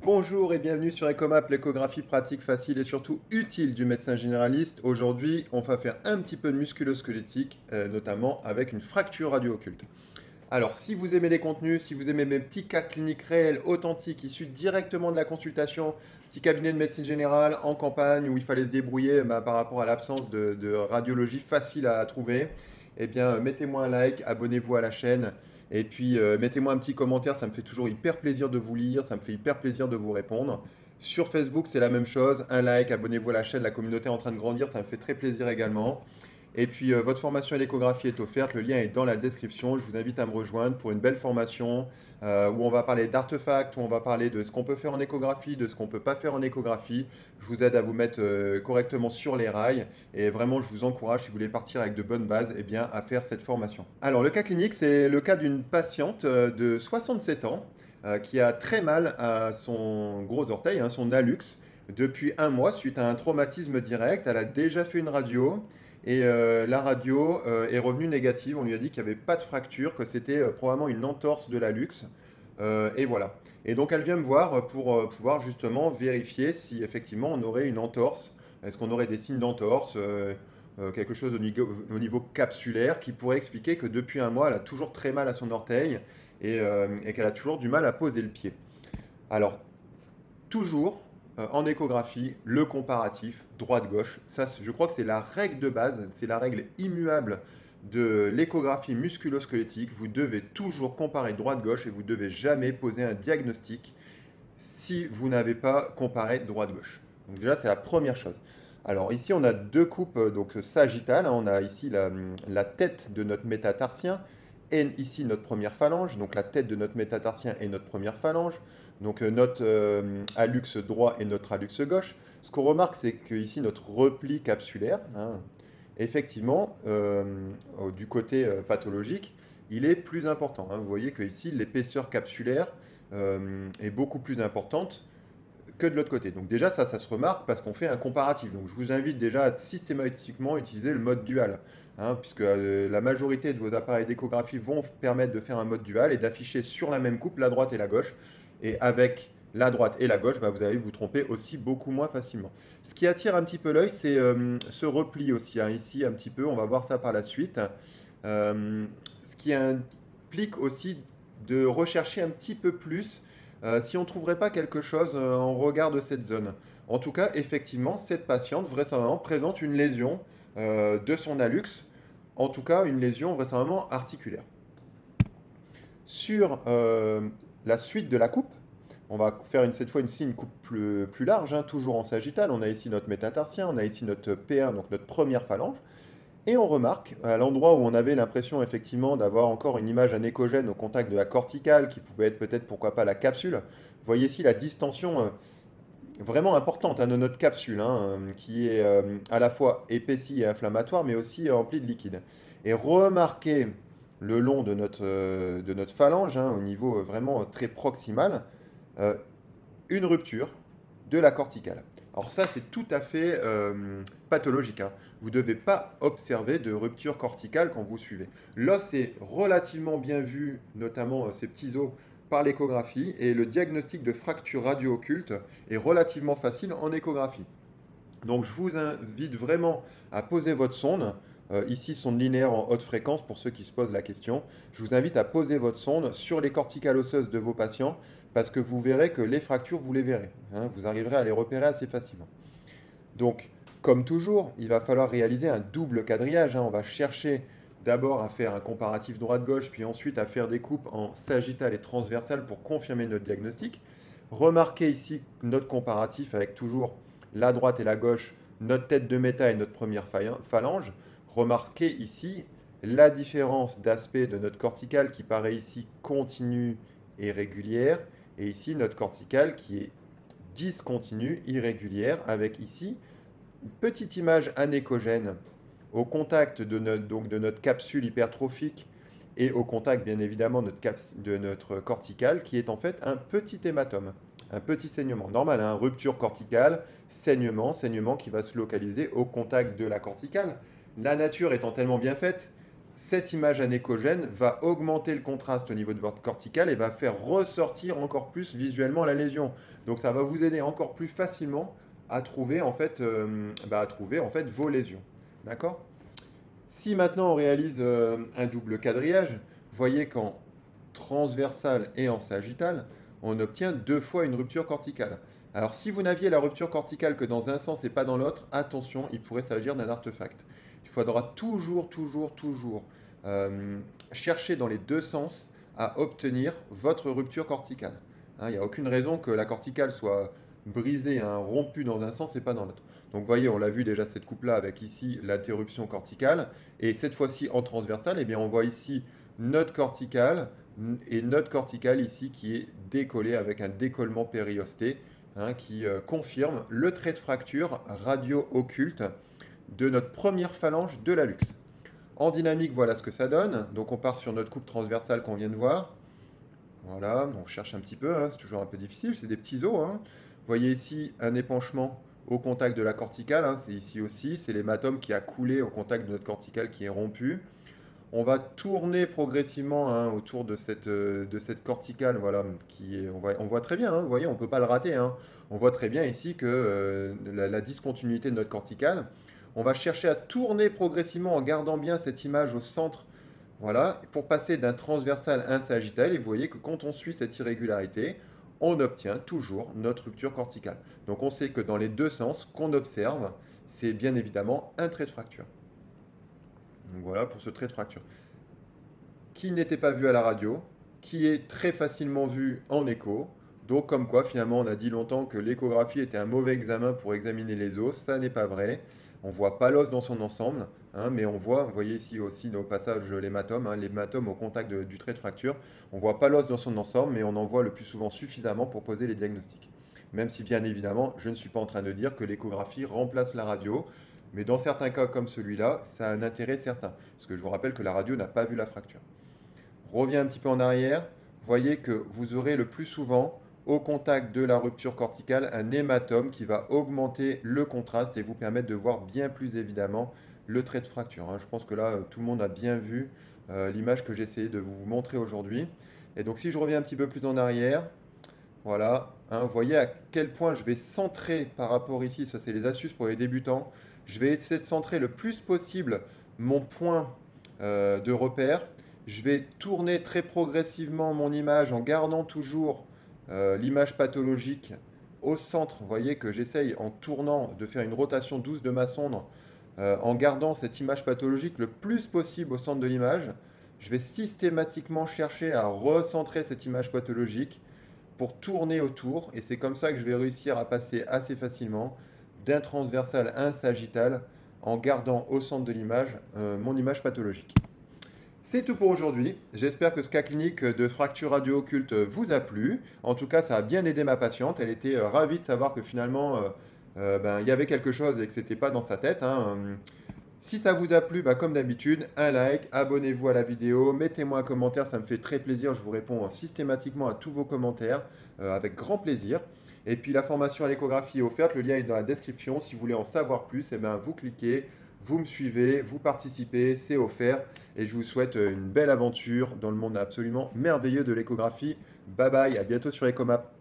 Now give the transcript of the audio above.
Bonjour et bienvenue sur EcoMap, l'échographie pratique, facile et surtout utile du médecin généraliste. Aujourd'hui, on va faire un petit peu de musculo-squelettique, notamment avec une fracture radio-occulte. Alors, si vous aimez les contenus, si vous aimez mes petits cas cliniques réels, authentiques, issus directement de la consultation, petit cabinet de médecine générale en campagne où il fallait se débrouiller par rapport à l'absence de radiologie facile à trouver, eh bien, mettez-moi un like, abonnez-vous à la chaîne et puis mettez-moi un petit commentaire, ça me fait toujours hyper plaisir de vous lire, ça me fait hyper plaisir de vous répondre. Sur Facebook, c'est la même chose, un like, abonnez-vous à la chaîne, la communauté est en train de grandir, ça me fait très plaisir également. Et puis, votre formation à l'échographie est offerte. Le lien est dans la description. Je vous invite à me rejoindre pour une belle formation où on va parler d'artefacts, où on va parler de ce qu'on peut faire en échographie, de ce qu'on ne peut pas faire en échographie. Je vous aide à vous mettre correctement sur les rails. Et vraiment, je vous encourage, si vous voulez partir avec de bonnes bases, eh bien, à faire cette formation. Alors, le cas clinique, c'est le cas d'une patiente de 67 ans qui a très mal à son gros orteil, hein, son hallux, depuis un mois suite à un traumatisme direct. Elle a déjà fait une radio. Et la radio est revenue négative. On lui a dit qu'il n'y avait pas de fracture, que c'était probablement une entorse de la luxe. Et voilà. Et donc elle vient me voir pour pouvoir justement vérifier si effectivement on aurait une entorse. Est-ce qu'on aurait des signes d'entorse, quelque chose au niveau capsulaire qui pourrait expliquer que depuis un mois elle a toujours très mal à son orteil et qu'elle a toujours du mal à poser le pied. Alors toujours en échographie, le comparatif droite-gauche. Ça, je crois que c'est la règle de base, c'est la règle immuable de l'échographie musculo-squelettique. Vous devez toujours comparer droite-gauche et vous ne devez jamais poser un diagnostic si vous n'avez pas comparé droite-gauche. Donc déjà, c'est la première chose. Alors ici, on a deux coupes donc sagittales, hein. On a ici la tête de notre métatarsien et ici notre première phalange. Donc la tête de notre métatarsien et notre première phalange. Donc notre hallux droit et notre hallux gauche. Ce qu'on remarque, c'est que ici notre repli capsulaire, hein, effectivement, du côté pathologique, il est plus important, hein. Vous voyez que ici l'épaisseur capsulaire est beaucoup plus importante que de l'autre côté. Donc déjà, ça se remarque parce qu'on fait un comparatif. Donc je vous invite déjà à systématiquement utiliser le mode dual, hein, puisque la majorité de vos appareils d'échographie vont permettre de faire un mode dual et d'afficher sur la même coupe la droite et la gauche. Et avec la droite et la gauche, bah, vous allez vous tromper aussi beaucoup moins facilement. Ce qui attire un petit peu l'œil, c'est ce repli aussi, hein, ici un petit peu, on va voir ça par la suite. Ce qui implique aussi de rechercher un petit peu plus si on ne trouverait pas quelque chose en regard de cette zone. En tout cas, effectivement, cette patiente vraisemblablement présente une lésion de son hallux, en tout cas une lésion vraisemblablement articulaire. Sur la suite de la coupe, on va faire cette fois une coupe plus large, hein, toujours en sagittal. On a ici notre métatarsien, on a ici notre P1, donc notre première phalange. Et on remarque, à l'endroit où on avait l'impression effectivement d'avoir encore une image anéchogène au contact de la corticale, qui pouvait être peut-être, pourquoi pas, la capsule, vous voyez ici la distension vraiment importante, hein, de notre capsule, hein, qui est à la fois épaissie et inflammatoire, mais aussi emplie de liquide. Et remarquez le long de notre phalange, hein, au niveau vraiment très proximal, euh, une rupture de la corticale. Alors ça, c'est tout à fait pathologique, hein. Vous ne devez pas observer de rupture corticale quand vous suivez. L'os est relativement bien vu, notamment ces petits os, par l'échographie, et le diagnostic de fracture radio-occulte est relativement facile en échographie. Donc je vous invite vraiment à poser votre sonde. Ici, sonde linéaire en haute fréquence pour ceux qui se posent la question. Je vous invite à poser votre sonde sur les corticales osseuses de vos patients parce que vous verrez que les fractures, vous les verrez, hein. Vous arriverez à les repérer assez facilement. Donc, comme toujours, il va falloir réaliser un double quadrillage, hein. On va chercher d'abord à faire un comparatif droite-gauche, puis ensuite à faire des coupes en sagittal et transversal pour confirmer notre diagnostic. Remarquez ici notre comparatif avec toujours la droite et la gauche, notre tête de méta et notre première phalange. Remarquez ici la différence d'aspect de notre corticale qui paraît ici continue et régulière, et ici notre corticale qui est discontinue, irrégulière, avec ici une petite image anéchogène au contact de notre capsule hypertrophique et au contact bien évidemment de notre corticale qui est en fait un petit hématome, un petit saignement. Normal, hein, rupture corticale, saignement qui va se localiser au contact de la corticale. La nature étant tellement bien faite, cette image anéchogène va augmenter le contraste au niveau de votre cortical et va faire ressortir encore plus visuellement la lésion. Donc ça va vous aider encore plus facilement à trouver en fait vos lésions. D'accord? Si maintenant on réalise un double quadrillage, voyez qu'en transversal et en sagittal, on obtient 2 fois une rupture corticale. Alors si vous n'aviez la rupture corticale que dans un sens et pas dans l'autre, attention, il pourrait s'agir d'un artefact. Il faudra toujours euh, chercher dans les deux sens à obtenir votre rupture corticale. Hein, il n'y a aucune raison que la corticale soit brisée, hein, rompue dans un sens et pas dans l'autre. Donc vous voyez, on l'a vu déjà cette coupe-là avec ici l'interruption corticale. Et cette fois-ci en transversale, eh bien, on voit ici notre corticale et notre corticale ici qui est décollée avec un décollement périosté, hein, qui confirme le trait de fracture radio-occulte de notre première phalange de l'hallux. En dynamique, voilà ce que ça donne. Donc on part sur notre coupe transversale qu'on vient de voir. Voilà, on cherche un petit peu, hein, c'est toujours un peu difficile, c'est des petits os. Hein. Vous voyez ici un épanchement au contact de la corticale, hein, c'est ici aussi, c'est l'hématome qui a coulé au contact de notre corticale qui est rompu. On va tourner progressivement, hein, autour de cette corticale, voilà, on voit très bien, hein, vous voyez, on ne peut pas le rater. Hein. On voit très bien ici que la discontinuité de notre corticale. On va chercher à tourner progressivement en gardant bien cette image au centre, voilà, pour passer d'un transversal à un sagittal. Et vous voyez que quand on suit cette irrégularité, on obtient toujours notre rupture corticale. Donc on sait que dans les deux sens qu'on observe, c'est bien évidemment un trait de fracture. Donc voilà pour ce trait de fracture. Qui n'était pas vu à la radio, qui est très facilement vu en écho. Donc comme quoi finalement on a dit longtemps que l'échographie était un mauvais examen pour examiner les os, ça n'est pas vrai. On ne voit pas l'os dans son ensemble, hein, mais on voit, vous voyez ici aussi au passage l'hématome, hein, l'hématome au contact du trait de fracture. On ne voit pas l'os dans son ensemble, mais on en voit le plus souvent suffisamment pour poser les diagnostics. Même si bien évidemment, je ne suis pas en train de dire que l'échographie remplace la radio, mais dans certains cas comme celui-là, ça a un intérêt certain. Parce que je vous rappelle que la radio n'a pas vu la fracture. Reviens un petit peu en arrière, voyez que vous aurez le plus souvent, au contact de la rupture corticale, un hématome qui va augmenter le contraste et vous permettre de voir bien plus évidemment le trait de fracture. Hein. Je pense que là, tout le monde a bien vu l'image que j'ai essayé de vous montrer aujourd'hui. Et donc si je reviens un petit peu plus en arrière, voilà, hein, vous voyez à quel point je vais centrer par rapport ici, ça c'est les astuces pour les débutants, je vais essayer de centrer le plus possible mon point de repère. Je vais tourner très progressivement mon image en gardant toujours l'image pathologique au centre. Vous voyez que j'essaye en tournant de faire une rotation douce de ma sonde en gardant cette image pathologique le plus possible au centre de l'image. Je vais systématiquement chercher à recentrer cette image pathologique pour tourner autour et c'est comme ça que je vais réussir à passer assez facilement d'un transversal à un sagittal en gardant au centre de l'image mon image pathologique. C'est tout pour aujourd'hui. J'espère que ce cas clinique de fracture radio-occulte vous a plu. En tout cas, ça a bien aidé ma patiente. Elle était ravie de savoir que finalement, il y avait quelque chose et que ce n'était pas dans sa tête. Hein. Si ça vous a plu, comme d'habitude, un like, abonnez-vous à la vidéo, mettez-moi un commentaire, ça me fait très plaisir. Je vous réponds systématiquement à tous vos commentaires avec grand plaisir. Et puis la formation à l'échographie est offerte, le lien est dans la description. Si vous voulez en savoir plus, vous cliquez. Vous me suivez, vous participez, c'est offert et je vous souhaite une belle aventure dans le monde absolument merveilleux de l'échographie. Bye bye, à bientôt sur Echomap.